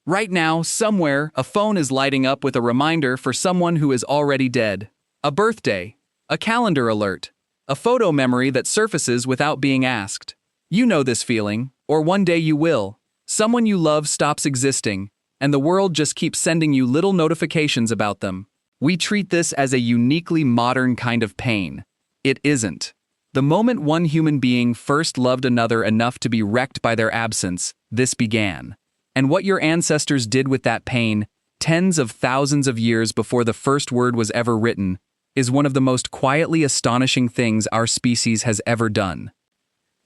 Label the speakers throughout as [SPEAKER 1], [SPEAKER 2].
[SPEAKER 1] Right now, somewhere, a phone is lighting up with a reminder for someone who is already dead. A birthday, a calendar alert, a photo memory that surfaces without being asked. You know this feeling, or one day you will. Someone you love stops existing, and the world just keeps sending you little notifications about them. We treat this as a uniquely modern kind of pain. It isn't. The moment one human being first loved another enough to be wrecked by their absence, this began. And what your ancestors did with that pain, tens of thousands of years before the first word was ever written, is one of the most quietly astonishing things our species has ever done.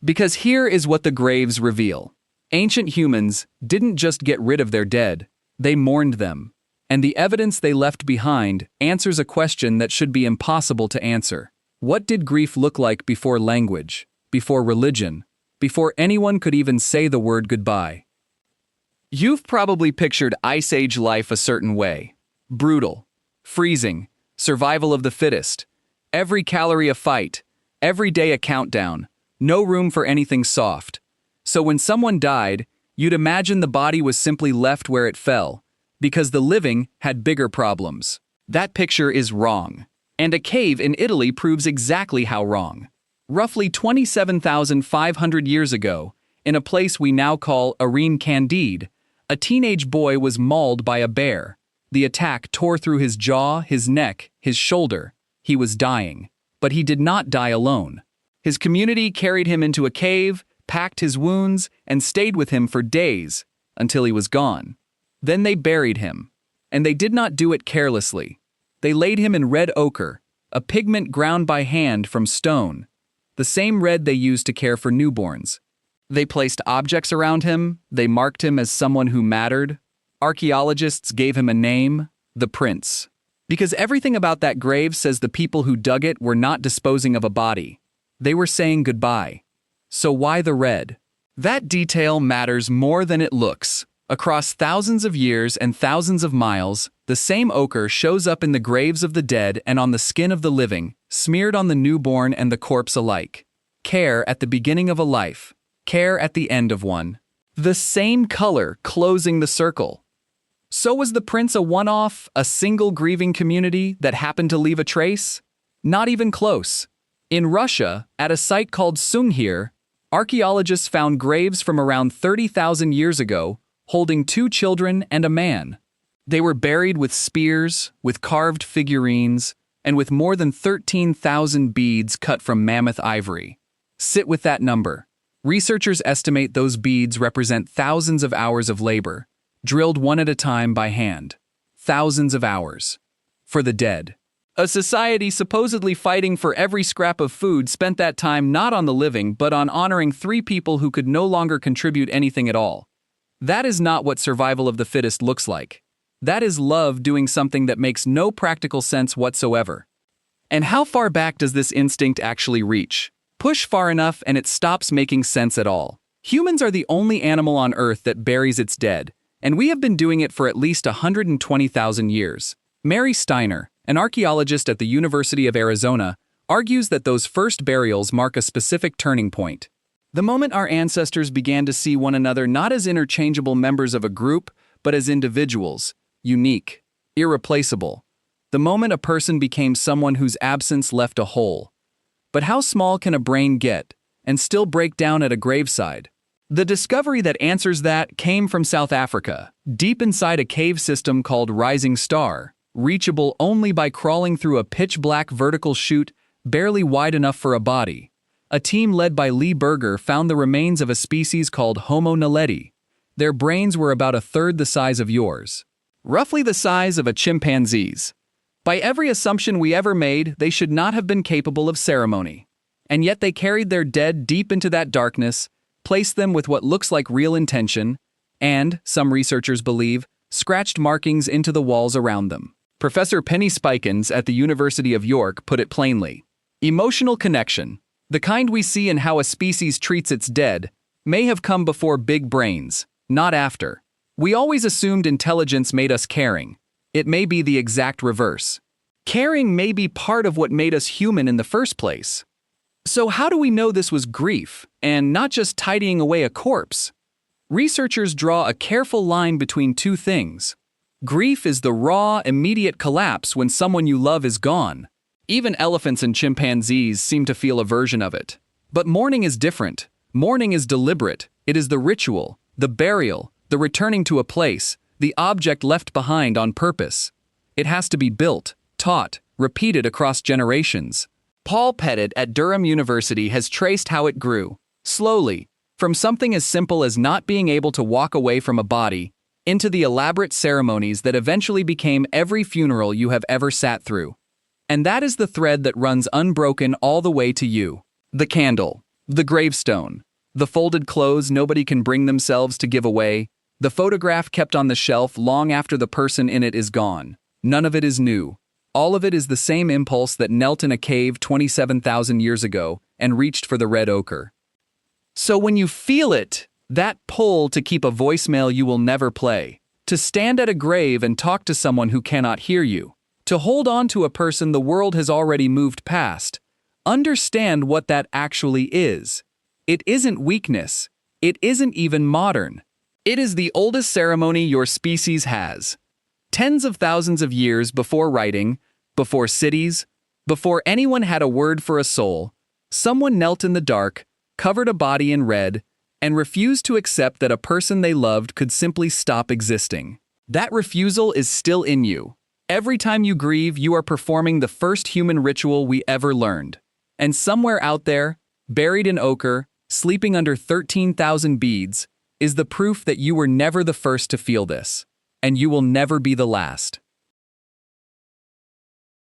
[SPEAKER 1] Because here is what the graves reveal. Ancient humans didn't just get rid of their dead, they mourned them. And the evidence they left behind answers a question that should be impossible to answer. What did grief look like before language, before religion, before anyone could even say the word goodbye? You've probably pictured Ice Age life a certain way. Brutal, freezing, survival of the fittest, every calorie a fight, every day a countdown, no room for anything soft. So when someone died, you'd imagine the body was simply left where it fell, because the living had bigger problems. That picture is wrong. And a cave in Italy proves exactly how wrong. Roughly 27,500 years ago, in a place we now call Arene, Candide, a teenage boy was mauled by a bear. The attack tore through his jaw, his neck, his shoulder. He was dying. But he did not die alone. His community carried him into a cave, packed his wounds, and stayed with him for days, until he was gone. Then they buried him. And they did not do it carelessly. They laid him in red ochre, a pigment ground by hand from stone, the same red they used to care for newborns. They placed objects around him, they marked him as someone who mattered. Archaeologists gave him a name, the Prince. Because everything about that grave says the people who dug it were not disposing of a body. They were saying goodbye. So why the red? That detail matters more than it looks. Across thousands of years and thousands of miles, the same ochre shows up in the graves of the dead and on the skin of the living, smeared on the newborn and the corpse alike. Care at the beginning of a life. Care at the end of one. The same color closing the circle. So was the prince a one-off, a single grieving community that happened to leave a trace? Not even close. In Russia, at a site called Sunghir, archaeologists found graves from around 30,000 years ago, holding 2 children and a man. They were buried with spears, with carved figurines, and with more than 13,000 beads cut from mammoth ivory. Sit with that number. Researchers estimate those beads represent thousands of hours of labor, drilled one at a time by hand. Thousands of hours. For the dead. A society supposedly fighting for every scrap of food spent that time not on the living but on honoring 3 people who could no longer contribute anything at all. That is not what survival of the fittest looks like. That is love doing something that makes no practical sense whatsoever. And how far back does this instinct actually reach? Push far enough and it stops making sense at all. Humans are the only animal on Earth that buries its dead, and we have been doing it for at least 120,000 years. Mary Steiner, an archaeologist at the University of Arizona, argues that those first burials mark a specific turning point. The moment our ancestors began to see one another not as interchangeable members of a group, but as individuals, unique, irreplaceable. The moment a person became someone whose absence left a hole. But how small can a brain get, and still break down at a graveside? The discovery that answers that came from South Africa, deep inside a cave system called Rising Star, reachable only by crawling through a pitch-black vertical chute barely wide enough for a body. A team led by Lee Berger found the remains of a species called Homo naledi. Their brains were about a third the size of yours. Roughly the size of a chimpanzee's. By every assumption we ever made, they should not have been capable of ceremony. And yet they carried their dead deep into that darkness, placed them with what looks like real intention, and, some researchers believe, scratched markings into the walls around them. Professor Penny Spikins at the University of York put it plainly. Emotional connection, the kind we see in how a species treats its dead, may have come before big brains, not after. We always assumed intelligence made us caring. It may be the exact reverse. Caring may be part of what made us human in the first place. So how do we know this was grief, and not just tidying away a corpse? Researchers draw a careful line between two things. Grief is the raw, immediate collapse when someone you love is gone. Even elephants and chimpanzees seem to feel a version of it. But mourning is different. Mourning is deliberate. It is the ritual, the burial, the returning to a place, the object left behind on purpose. It has to be built, taught, repeated across generations. Paul Pettit at Durham University has traced how it grew, slowly, from something as simple as not being able to walk away from a body, into the elaborate ceremonies that eventually became every funeral you have ever sat through. And that is the thread that runs unbroken all the way to you. The candle, the gravestone, the folded clothes nobody can bring themselves to give away, the photograph kept on the shelf long after the person in it is gone. None of it is new. All of it is the same impulse that knelt in a cave 27,000 years ago and reached for the red ochre. So when you feel it, that pull to keep a voicemail you will never play, to stand at a grave and talk to someone who cannot hear you, to hold on to a person the world has already moved past, understand what that actually is. It isn't weakness. It isn't even modern. It is the oldest ceremony your species has. Tens of thousands of years before writing, before cities, before anyone had a word for a soul, someone knelt in the dark, covered a body in red, and refused to accept that a person they loved could simply stop existing. That refusal is still in you. Every time you grieve, you are performing the first human ritual we ever learned. And somewhere out there, buried in ochre, sleeping under 13,000 beads, is the proof that you were never the first to feel this. And you will never be the last.